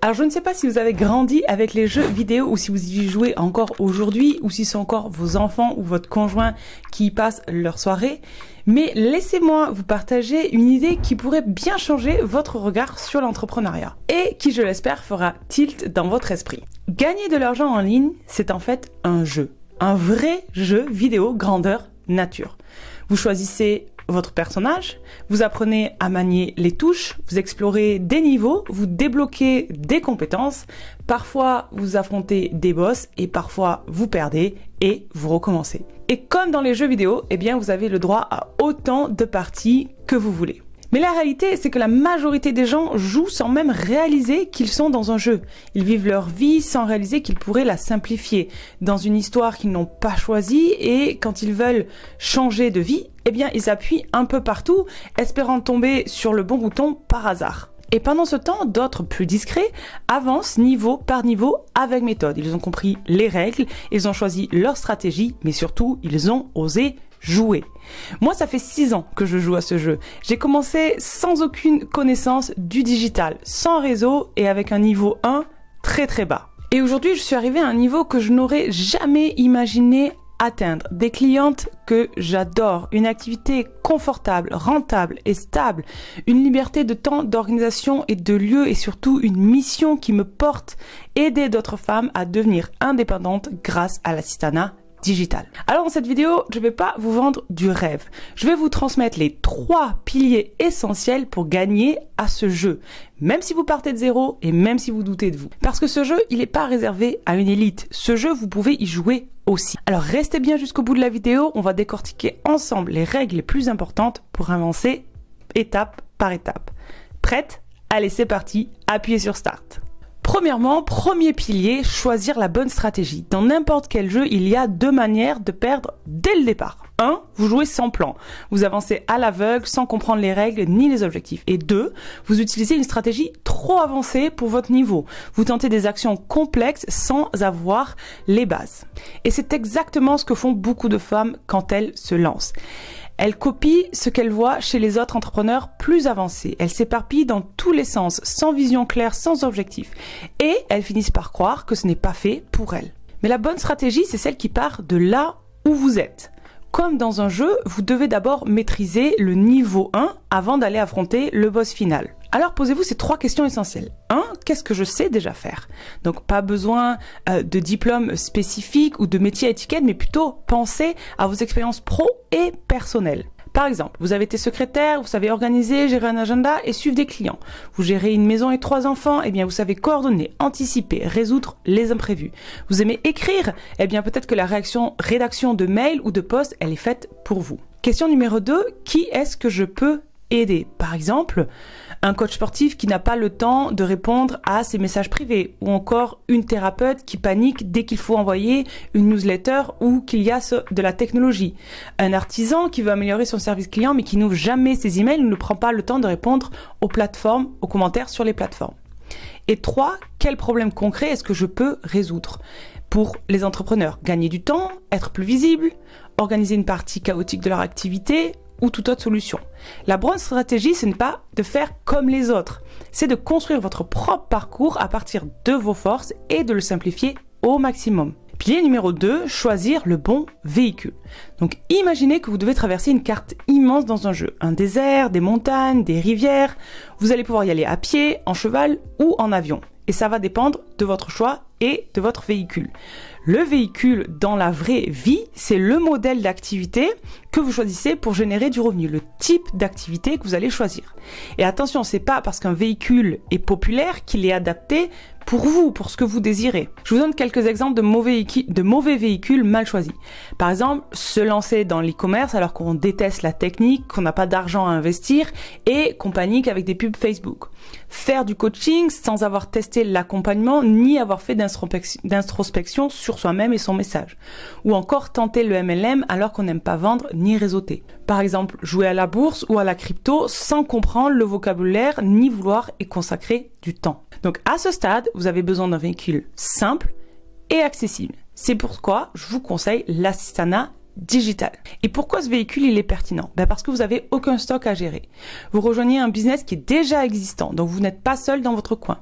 Alors je ne sais pas si vous avez grandi avec les jeux vidéo ou si vous y jouez encore aujourd'hui ou si c'est encore vos enfants ou votre conjoint qui y passent leur soirée, mais laissez-moi vous partager une idée qui pourrait bien changer votre regard sur l'entrepreneuriat et qui, je l'espère, fera tilt dans votre esprit. Gagner de l'argent en ligne, c'est en fait un jeu, un vrai jeu vidéo grandeur nature. Vous choisissez votre personnage, vous apprenez à manier les touches, vous explorez des niveaux, vous débloquez des compétences, parfois vous affrontez des boss et parfois vous perdez et vous recommencez. Et comme dans les jeux vidéo, eh bien vous avez le droit à autant de parties que vous voulez. Mais la réalité, c'est que la majorité des gens jouent sans même réaliser qu'ils sont dans un jeu. Ils vivent leur vie sans réaliser qu'ils pourraient la simplifier dans une histoire qu'ils n'ont pas choisie et quand ils veulent changer de vie, eh bien ils appuient un peu partout, espérant tomber sur le bon bouton par hasard. Et pendant ce temps, d'autres plus discrets avancent niveau par niveau avec méthode. Ils ont compris les règles, ils ont choisi leur stratégie, mais surtout, ils ont osé jouer. Moi, ça fait 6 ans que je joue à ce jeu. J'ai commencé sans aucune connaissance du digital, sans réseau et avec un niveau 1 très très bas. Et aujourd'hui, je suis arrivée à un niveau que je n'aurais jamais imaginé atteindre. Des clientes que j'adore, une activité confortable, rentable et stable, une liberté de temps, d'organisation et de lieu et surtout une mission qui me porte, aider d'autres femmes à devenir indépendantes grâce à l'assistanat digital. Alors dans cette vidéo, je ne vais pas vous vendre du rêve. Je vais vous transmettre les 3 piliers essentiels pour gagner à ce jeu, même si vous partez de zéro et même si vous doutez de vous. Parce que ce jeu, il n'est pas réservé à une élite. Ce jeu, vous pouvez y jouer aussi. Alors restez bien jusqu'au bout de la vidéo, on va décortiquer ensemble les règles les plus importantes pour avancer étape par étape. Prête? Allez, c'est parti, appuyez sur Start. Premièrement, premier pilier, choisir la bonne stratégie. Dans n'importe quel jeu, il y a 2 manières de perdre dès le départ. 1. Vous jouez sans plan. Vous avancez à l'aveugle, sans comprendre les règles ni les objectifs. Et 2. Vous utilisez une stratégie trop avancée pour votre niveau. Vous tentez des actions complexes sans avoir les bases. Et c'est exactement ce que font beaucoup de femmes quand elles se lancent. Elles copient ce qu'elles voient chez les autres entrepreneurs plus avancés. Elles s'éparpillent dans tous les sens, sans vision claire, sans objectif. Et elles finissent par croire que ce n'est pas fait pour elles. Mais la bonne stratégie, c'est celle qui part de là où vous êtes. Comme dans un jeu, vous devez d'abord maîtriser le niveau 1 avant d'aller affronter le boss final. Alors posez-vous ces 3 questions essentielles. 1. Qu'est-ce que je sais déjà faire? Donc pas besoin de diplôme spécifique ou de métier à étiquette, mais plutôt pensez à vos expériences pro et personnelles. Par exemple, vous avez été secrétaire, vous savez organiser, gérer un agenda et suivre des clients. Vous gérez une maison et 3 enfants, eh bien vous savez coordonner, anticiper, résoudre les imprévus. Vous aimez écrire, eh bien peut-être que la rédaction de mails ou de posts, elle est faite pour vous. Question numéro 2, qui est-ce que je peux aider? Par exemple, un coach sportif qui n'a pas le temps de répondre à ses messages privés ou encore une thérapeute qui panique dès qu'il faut envoyer une newsletter ou qu'il y a de la technologie. Un artisan qui veut améliorer son service client mais qui n'ouvre jamais ses emails ou ne prend pas le temps de répondre aux commentaires sur les plateformes. Et 3, quel problème concret est-ce que je peux résoudre? Pour les entrepreneurs, gagner du temps, être plus visible, organiser une partie chaotique de leur activité, ou toute autre solution. La bonne stratégie, ce n'est pas de faire comme les autres, c'est de construire votre propre parcours à partir de vos forces et de le simplifier au maximum. Pilier numéro 2, choisir le bon véhicule. Donc imaginez que vous devez traverser une carte immense dans un jeu, un désert, des montagnes, des rivières. Vous allez pouvoir y aller à pied, en cheval ou en avion. Et ça va dépendre de votre choix et de votre véhicule. Le véhicule dans la vraie vie, c'est le modèle d'activité que vous choisissez pour générer du revenu, le type d'activité que vous allez choisir. Et attention, c'est pas parce qu'un véhicule est populaire qu'il est adapté pour vous, pour ce que vous désirez. Je vous donne quelques exemples de mauvais véhicules mal choisis. Par exemple, se lancer dans l'e-commerce alors qu'on déteste la technique, qu'on n'a pas d'argent à investir et qu'on panique avec des pubs Facebook. Faire du coaching sans avoir testé l'accompagnement ni avoir fait d'introspection sur soi-même et son message. Ou encore tenter le MLM alors qu'on n'aime pas vendre ni réseauter. Par exemple, jouer à la bourse ou à la crypto sans comprendre le vocabulaire ni vouloir y consacrer du temps. Donc à ce stade, vous avez besoin d'un véhicule simple et accessible. C'est pourquoi je vous conseille l'assistanat digital. Et pourquoi ce véhicule il est pertinent? Parce que vous n'avez aucun stock à gérer. Vous rejoignez un business qui est déjà existant, donc vous n'êtes pas seul dans votre coin.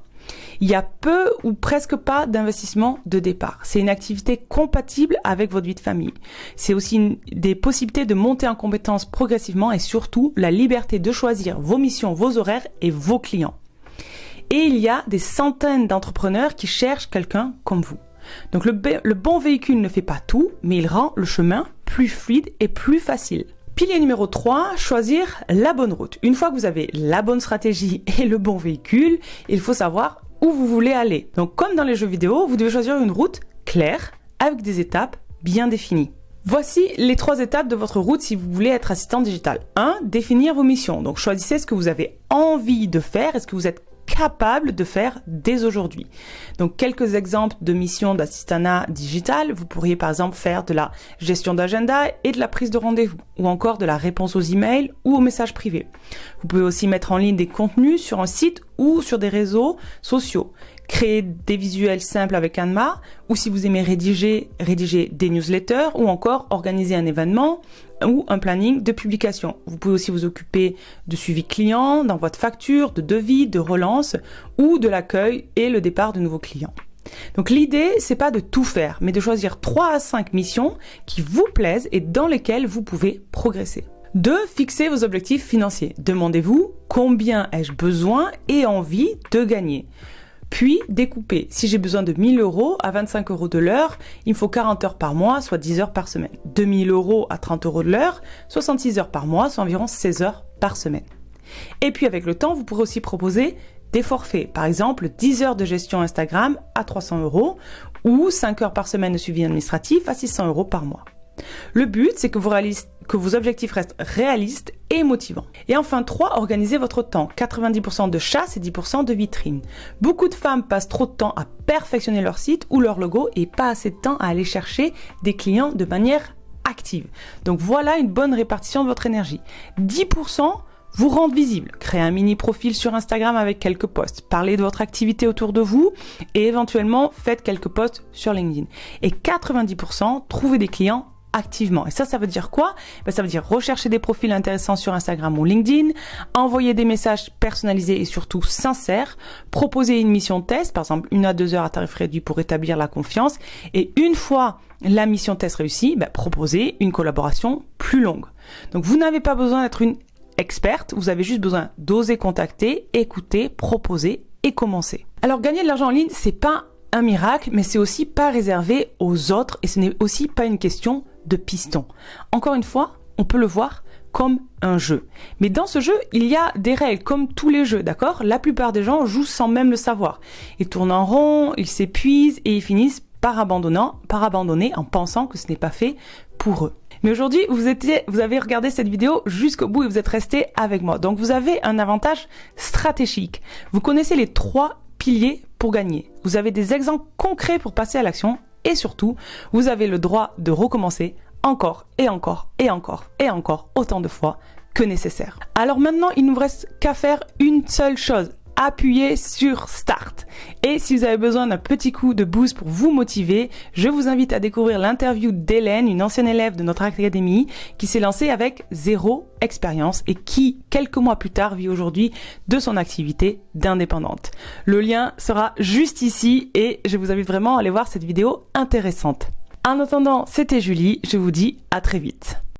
Il y a peu ou presque pas d'investissement de départ. C'est une activité compatible avec votre vie de famille. C'est aussi des possibilités de monter en compétences progressivement et surtout la liberté de choisir vos missions, vos horaires et vos clients. Et il y a des centaines d'entrepreneurs qui cherchent quelqu'un comme vous. Donc le bon véhicule ne fait pas tout, mais il rend le chemin plus fluide et plus facile. Pilier numéro 3, choisir la bonne route. Une fois que vous avez la bonne stratégie et le bon véhicule, il faut savoir où vous voulez aller. Donc comme dans les jeux vidéo, vous devez choisir une route claire avec des étapes bien définies. Voici les 3 étapes de votre route si vous voulez être assistant digital. 1. Définir vos missions. Donc choisissez ce que vous avez envie de faire et ce que vous êtes capable de faire dès aujourd'hui. Donc quelques exemples de missions d'assistanat digital, vous pourriez par exemple faire de la gestion d'agenda et de la prise de rendez-vous ou encore de la réponse aux emails ou aux messages privés. Vous pouvez aussi mettre en ligne des contenus sur un site ou sur des réseaux sociaux, créer des visuels simples avec Canva ou si vous aimez rédiger des newsletters ou encore organiser un événement ou un planning de publication. Vous pouvez aussi vous occuper de suivi client, d'envoi de factures, de devis, de relance ou de l'accueil et le départ de nouveaux clients. Donc l'idée, c'est pas de tout faire, mais de choisir 3 à 5 missions qui vous plaisent et dans lesquelles vous pouvez progresser. 2. Fixez vos objectifs financiers. Demandez-vous combien ai-je besoin et envie de gagner. Puis découpez. Si j'ai besoin de 1 000 € à 25 € de l'heure, il me faut 40 heures par mois, soit 10 heures par semaine. 2 000 € à 30 € de l'heure, 66 heures par mois, soit environ 16 heures par semaine. Et puis avec le temps, vous pourrez aussi proposer des forfaits. Par exemple, 10 heures de gestion Instagram à 300 € ou 5 heures par semaine de suivi administratif à 600 € par mois. Le but, c'est que vos objectifs restent réalistes et motivants. Et enfin 3, organisez votre temps. 90% de chasse et 10% de vitrine. Beaucoup de femmes passent trop de temps à perfectionner leur site ou leur logo et pas assez de temps à aller chercher des clients de manière active. Donc voilà une bonne répartition de votre énergie. 10% vous rendre visible. Créez un mini profil sur Instagram avec quelques posts. Parlez de votre activité autour de vous et éventuellement faites quelques posts sur LinkedIn. Et 90% trouvez des clients activement. Et ça veut dire quoi? Ça veut dire rechercher des profils intéressants sur Instagram ou LinkedIn, envoyer des messages personnalisés et surtout sincères, proposer une mission test, par exemple 1 à 2 heures à tarif réduit pour établir la confiance. Et une fois la mission test réussie, proposer une collaboration plus longue. Donc vous n'avez pas besoin d'être une experte, vous avez juste besoin d'oser contacter, écouter, proposer et commencer. Alors gagner de l'argent en ligne, c'est pas un miracle, mais c'est aussi pas réservé aux autres et ce n'est aussi pas une question de piston. Encore une fois, on peut le voir comme un jeu. Mais dans ce jeu, il y a des règles, comme tous les jeux, d'accord? La plupart des gens jouent sans même le savoir. Ils tournent en rond, ils s'épuisent et ils finissent par abandonner en pensant que ce n'est pas fait pour eux. Mais aujourd'hui, vous avez regardé cette vidéo jusqu'au bout et vous êtes resté avec moi. Donc vous avez un avantage stratégique. Vous connaissez les 3 piliers pour gagner. Vous avez des exemples concrets pour passer à l'action et surtout, vous avez le droit de recommencer encore et encore et encore et encore autant de fois que nécessaire. Alors maintenant, il ne nous reste qu'à faire une seule chose. Appuyez sur Start. Et si vous avez besoin d'un petit coup de boost pour vous motiver, je vous invite à découvrir l'interview d'Hélène, une ancienne élève de notre académie, qui s'est lancée avec 0 expérience et qui, quelques mois plus tard, vit aujourd'hui de son activité d'indépendante. Le lien sera juste ici et je vous invite vraiment à aller voir cette vidéo intéressante. En attendant, c'était Julie, je vous dis à très vite.